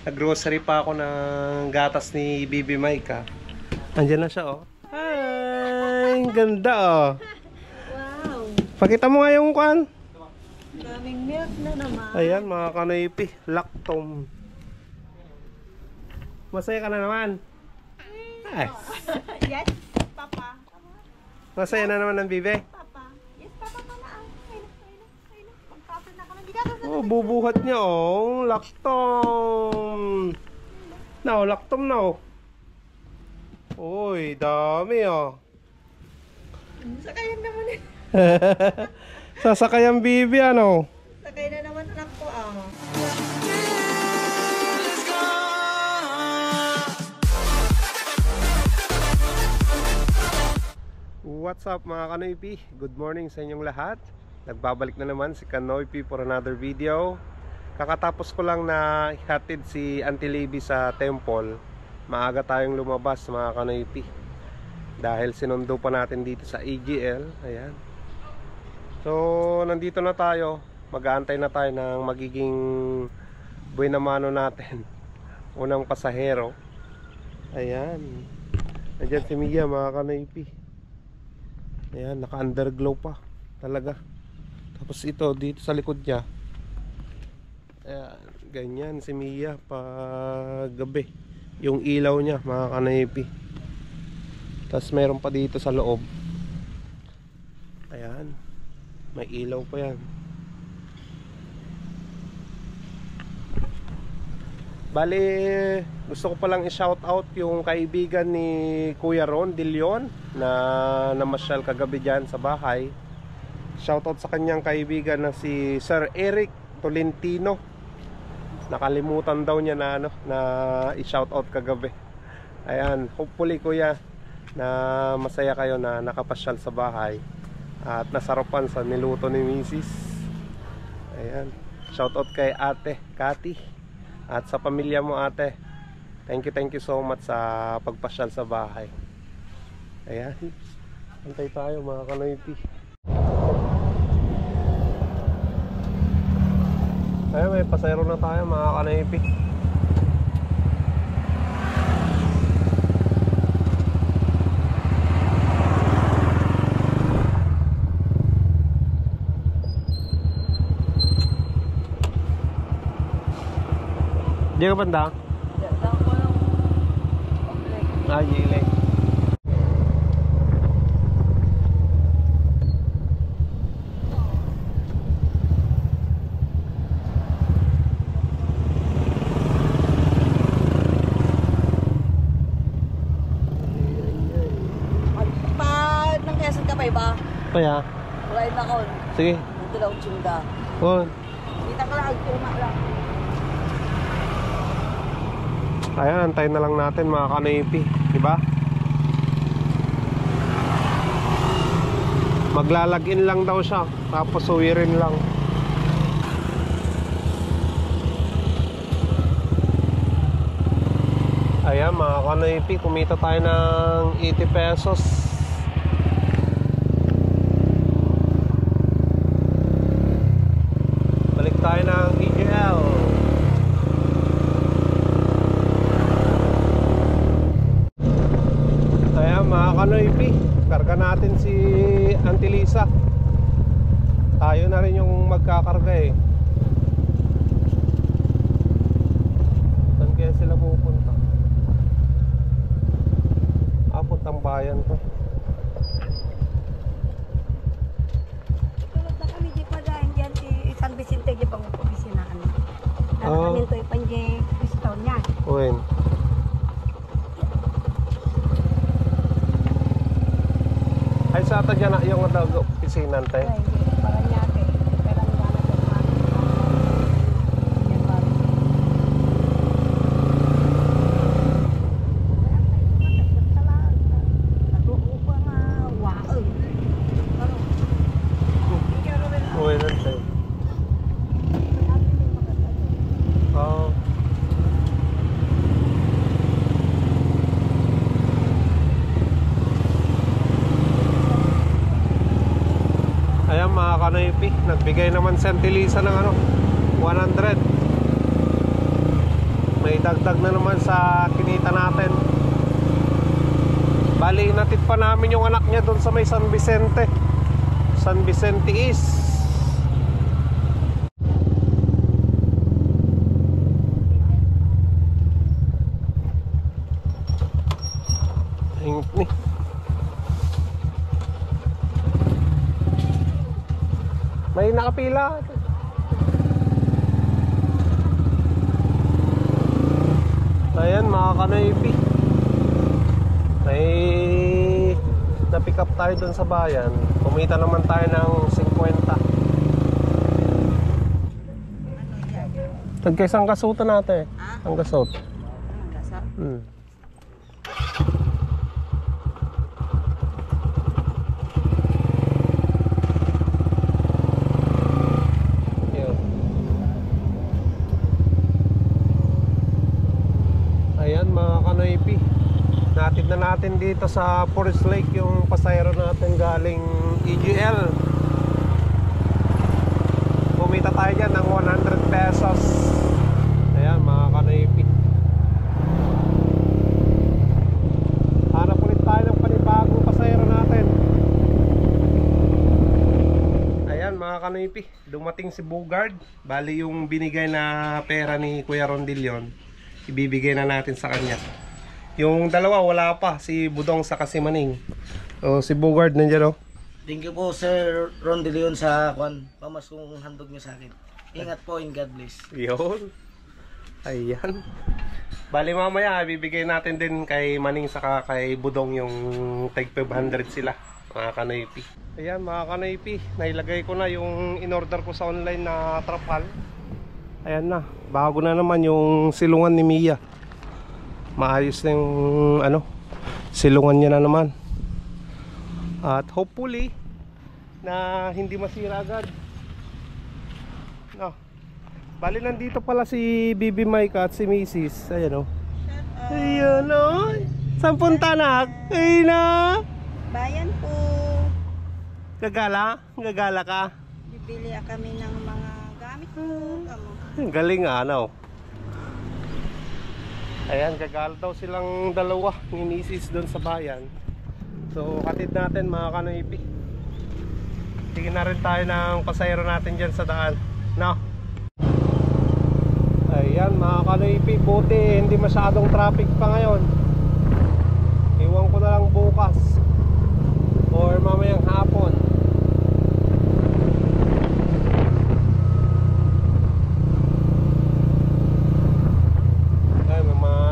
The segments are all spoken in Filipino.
Nag-grocery pa ako ng gatas ni Bibi Mike. Andiyan na siya, oh. Ay, ganda, oh. Wow. Pakita mo nga yung kwan. Daming milk na naman. Ayan, mga kanoypi. Lactom. Masaya ka na naman. Ay. Yes, Papa. Masaya na naman ang Bibi. Papa. Yes, Papa ka na. Kaya na. Pagkasa na ka lang. Hindi Oh, bubuhat niya, oh. Lactom. No, lactom na, oh. Uy, dami, oh. Sakayan naman eh. Sasakay ang Bibi, ano? Sakay na naman anak ko, What's up mga Kanoypi? Good morning sa inyong lahat. Nagbabalik na naman si Kanoypi for another video. Kakatapos ko lang na ihatid si Auntie Libby sa temple. Maaga tayong lumabas mga Kanoypi, dahil sinundo pa natin dito sa AGL. Ayan. So nandito na tayo. Mag-aantay na tayo ng magiging buena mano natin. Unang pasahero. Ayan. Nandiyan si Mia mga Kanoypi. Ayan, naka-underglow pa talaga. Tapos ito, dito sa likod niya, ayan, ganyan si Mia pag gabi. Yung ilaw niya, mga Kanoypi. Tapos meron pa dito sa loob. Ayan, may ilaw pa yan. Bali, gusto ko palang i-shout out yung kaibigan ni Kuya Ron De Leon na namasyal kagabi dyan sa bahay. Shout out sa kanyang kaibigan na si Sir Eric Tolentino. Nakalimutan daw niya na na i-shout out kagabi. Ayan, hopefully kuya na masaya kayo na nakapasyal sa bahay at nasarapan sa niluto ni Mrs. Ayan, shout out kay Ate Cathy at sa pamilya mo, ate. Thank you so much sa pagpasyal sa bahay. Ayan, antay tayo mga Kanoypi. Ayan, may pasayro na tayo mga Kanoypi. Di ka banda? Ah, gilay. Pa, nang Quezon ka pa iba? Kaya? Wala na ako. Sige. Dito lang tsinda. Oh. Kita ka lang, tuma lang. Ayan, antayin na lang natin mga Kanoypi, diba? Maglalagin lang daw siya, tapos uwi rin lang. Ayan mga Kanoypi, kumita tayo ng 80 pesos. Balik tayo ng AGL. Mga Kanoypi, karga natin si Auntie Lisa. Tayo na rin yung magkakarga eh. Saan kaya sila pupunta? Puntang bayan to. Tulad na kami di pa dahil dyan si San Vicente di pang opisinaan. Kami ito ipanji Kristo niya. Uwin. Ay sa ata dyan na yung opisina tayo. Parang yate. Parang uwin na tayo. Oo. Ayan mga Kanoypi, nagbigay naman si Auntie Lisa ng 100. may dagdag na naman sa kinita natin. Bali, inatid pa namin yung anak niya doon sa may San Vicente. San Vicente East. Ingat ni. May nakapila. Ayan mga kanoypi, may na-pick up tayo dun sa bayan. Kumita naman tayo ng 50. Tagkaisang kasuta natin. Ang kasot. Ayan mga kanoypi, natid na natin dito sa Forest Lake yung pasayro natin galing EGL. Kumita tayo dyan ng 100 pesos. Ayan mga kanoypi, hanap ulit tayo ng panibagong pasayro natin. Ayan mga kanoypi, dumating si Bugard. Bali yung binigay na pera ni Kuya Rondilyon, ibibigay na natin sa kanya. Yung dalawa wala pa, si Budong sa si Maning. O si Bogard nandiyan, oh. Thank you po Sir Ron De Leon sa pamaskong handog niyo sa akin. Ingat po and God bless. Yun. Ayan. Bali mamaya bibigay natin din kay Maning saka kay Budong yung tag 500 sila, mga kanoypi. Ayan mga kanoypi, nailagay ko na yung in-order ko sa online na trapal. Ayan na, bago na naman yung silungan ni Mia. Maayos na yung silungan niya na naman. At hopefully na hindi masira agad. No. Bali nandito pala si Bibi Mike at si Mrs. Ayan o. Ayan o. Saan punta na? Ayun na. Bayan po. Gagala? Gagala ka? Bibili kami ng mga gamit po. Galing ano. Ayan, gagala daw silang dalawa ni Mrs. doon sa bayan. So hatid natin mga kanoypi. Tingin na rin tayo ng pasayro natin dyan sa daan, no? Ayan mga kanoypi, buti hindi masyadong traffic pa ngayon. Iwan ko na lang bukas or mamayang hapon. Ay, may mga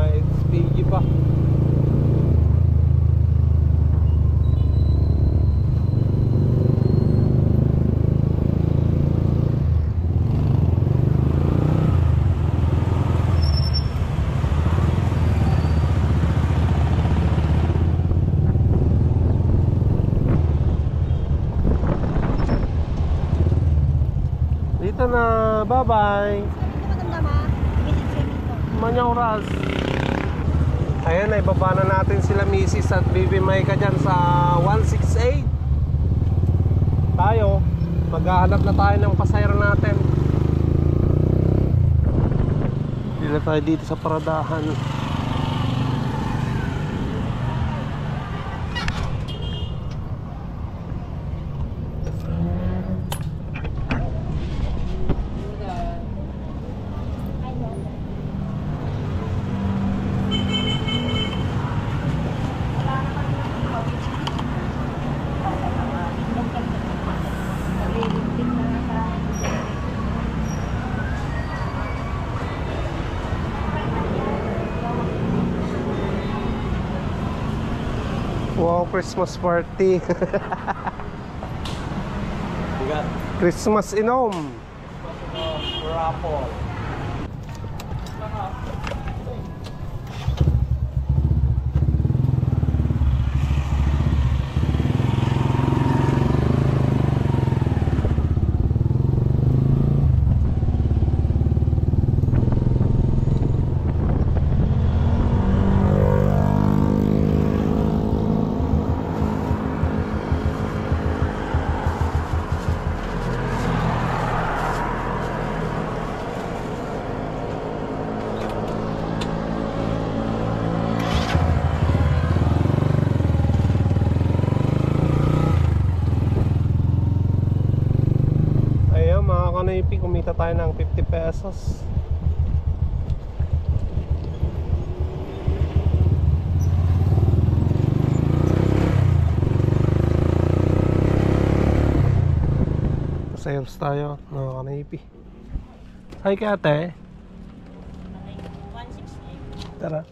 SPG pa. Dito na, bye-bye. Manyang oras. Ayan, ibaba na natin sila Mrs. at Bibi Maika dyan sa 168. Tayo, maghahanap na tayo ng pasayro natin. Dito tayo dito sa paradahan. Wow, Christmas party. Christmas inom. Raffle. kumita tayo ng 50 pesos. Sales tayo, mga kanaypi. Hi ka ate. 160. Tara.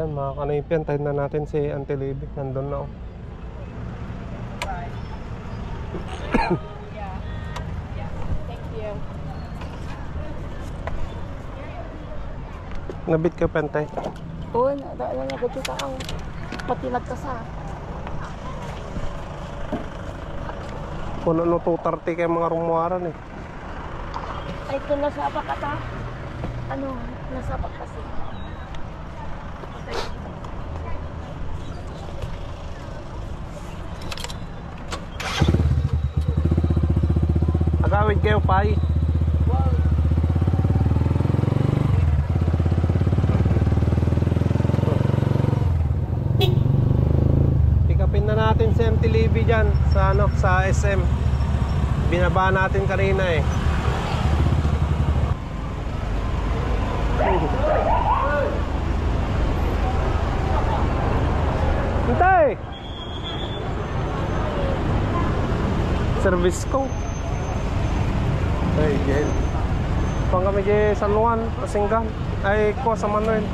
Mga kanaypi, antayin na natin si Auntie Libby. Nandun na, oh. Thank you. Nabit ka, Pantay? Oo, nagagod ka ang patinag ka sa. Puno no 230 kayo mga rumuwaran eh. Ay, kung nasapak ka ta. Ano, nasapak kasi. Agawid kayo, Pai. Pick-upin na natin si Auntie Libby dyan sa, sa SM. Binaba natin kanina eh. Hintay! Service ko. Ay, Jen. Pang kami di San Juan, Pasinggan. Ay, ko sa Manuel.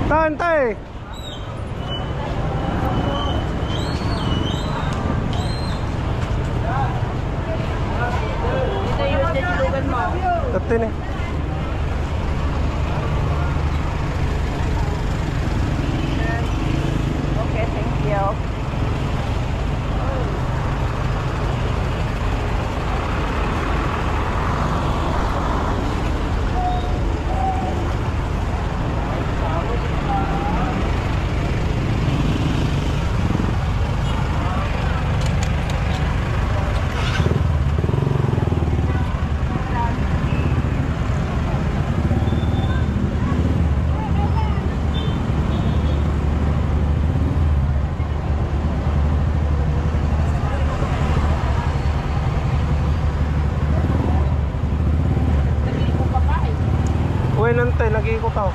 Tantay! Ito eh. Okay, thank you. Uy, nantay, nag-iikot ako.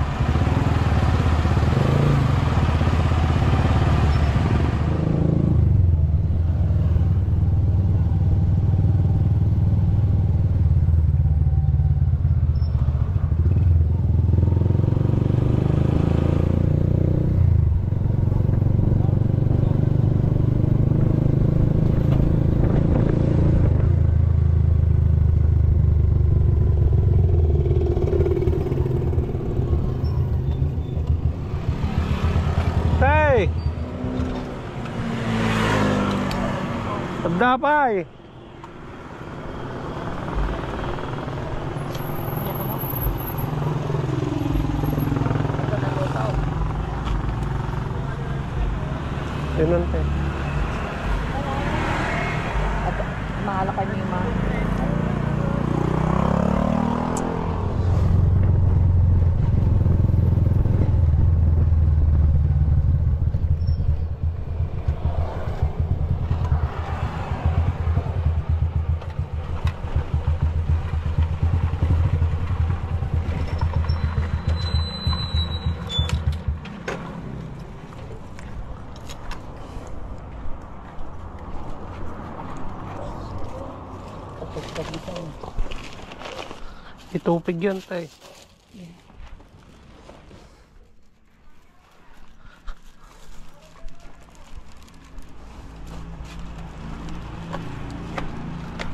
Dapay. Tinante. Mahal ka ni Ma. tupig yan, tay.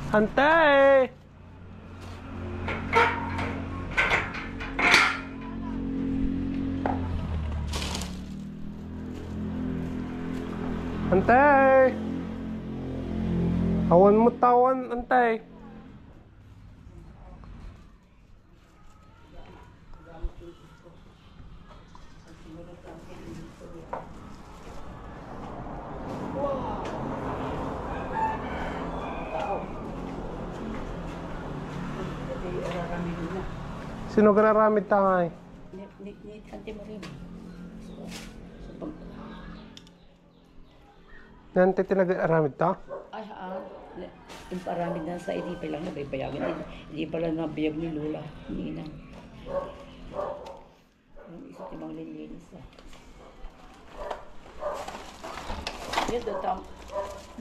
Antay! Antay! Awan mo tawan, antay. Sino ganaramid tangay? Ni Tante Marim. Nante tinag-aramid ta? Ay, yung paramid na sa hindi pa lang nabaybayagan. Hindi pa lang nabiyag ni Lola. Ni Inang. Yung isa timang lilinis na. Yan doon tam.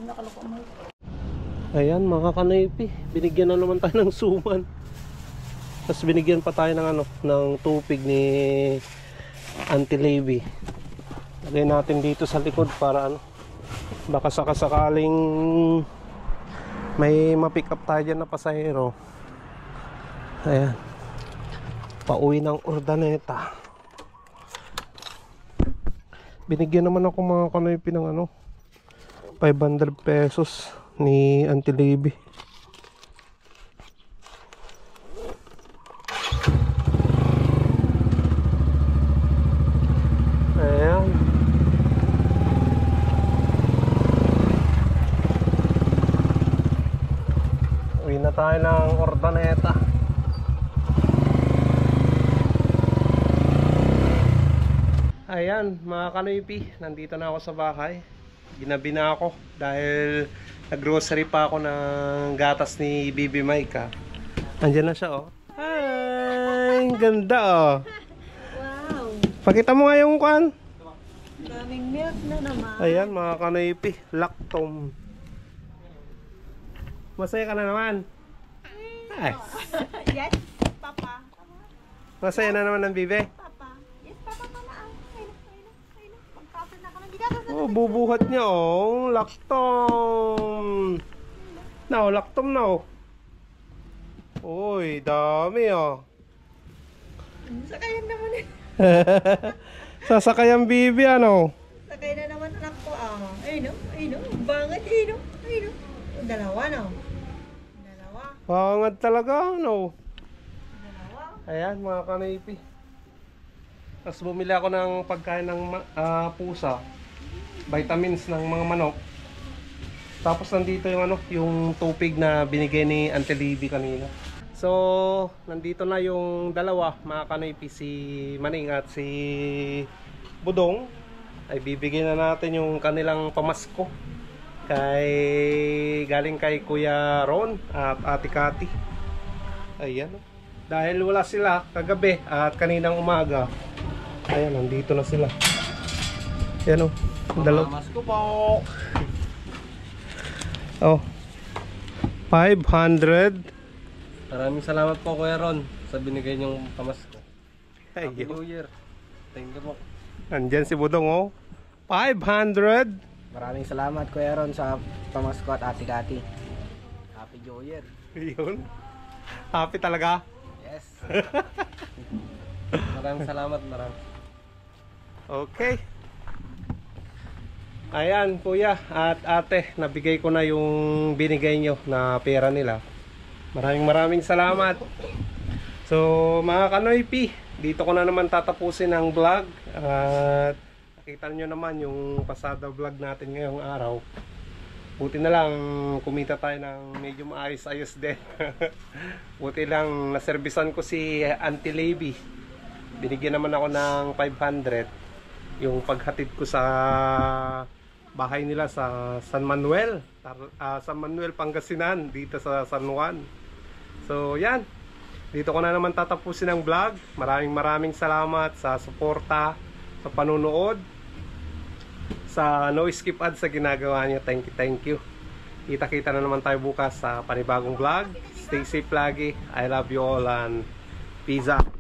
Nakaloko mo. Ayan mga kanipi, binigyan na naman tayo ng suman. Tapos binigyan pa tayo ng ng tupig ni Auntie Levy. Lagay natin dito sa likod para baka sakasakaling may ma-pick up tayo dyan na pasahero. Ayan, pauwi ng Urdaneta. Binigyan naman ako mga kanipi ng 500 pesos ni Auntie Levy. Ayan. Uwi na tayo ng Urdaneta. Ayan mga kanipi, nandito na ako sa bahay. Ginabi na ako dahil nag-grocery pa ako ng gatas ni Bibi Mike. Andiyan na siya Ay, ganda Wow! Pakita mo nga yung kuan. Daming milk na naman. Ayan mga kanipi, lactom. Masaya ka na naman. Ay, Yes, Papa. masaya na naman ng Bibi. Papa. Yes, Papa pala. Ayun. Pagkasal na ka ng bigatas. Oh, bubuhat niya lactom. Lactom na Uy, dami Sakayan naman eh. Sasakay ang Bibi Sakay na naman anak ko. Ayun. Bangat ayun. Dalawa Dalawa. Pangad talaga Dalawa. Ayan mga kanipi. Tapos bumili ako ng pagkain ng pusa, vitamins ng mga manok. Tapos nandito yung yung tupig na binigay ni Auntie Levy kanina. So, nandito na yung dalawa, mga kanipi, si Maning at si Budong. Ay bibigyan na natin yung kanilang pamasko galing kay Kuya Ron at Ate Cathy. Ayan. Dahil wala sila kagabi at kaninang umaga. Ayan, nandito na sila. Ayan Pamasko po. 500. Maraming salamat po Kuya Ron sa binigay niyong pamasko. Happy Ayun. New Year. Thank you po. Nandyan si Budong 500. Maraming salamat Kuya Ron sa pamasko at Ate Cathy. Happy New Year. Ayun. Happy talaga. Yes. Maraming salamat. Okay. Ayan kuya at ate, nabigay ko na yung binigay nyo na pera nila. Maraming salamat. So mga kanoypi, dito ko na naman tatapusin ang vlog. At nakita nyo naman yung pasada vlog natin ngayong araw. Buti na lang kumita tayo ng medyo maayos-ayos din. Buti lang naservisan ko si Auntie Levy. Binigyan naman ako ng 500 yung paghatid ko sa bahay nila sa San Manuel, Pangasinan, dito sa San Juan. So yan, dito ko na naman tatapusin ang vlog. Maraming salamat sa suporta, sa panunood, sa no skip ads sa ginagawa niyo. Thank you. Kita-kita na naman tayo bukas sa panibagong vlog. Stay safe lagi. I love you all and Pizza.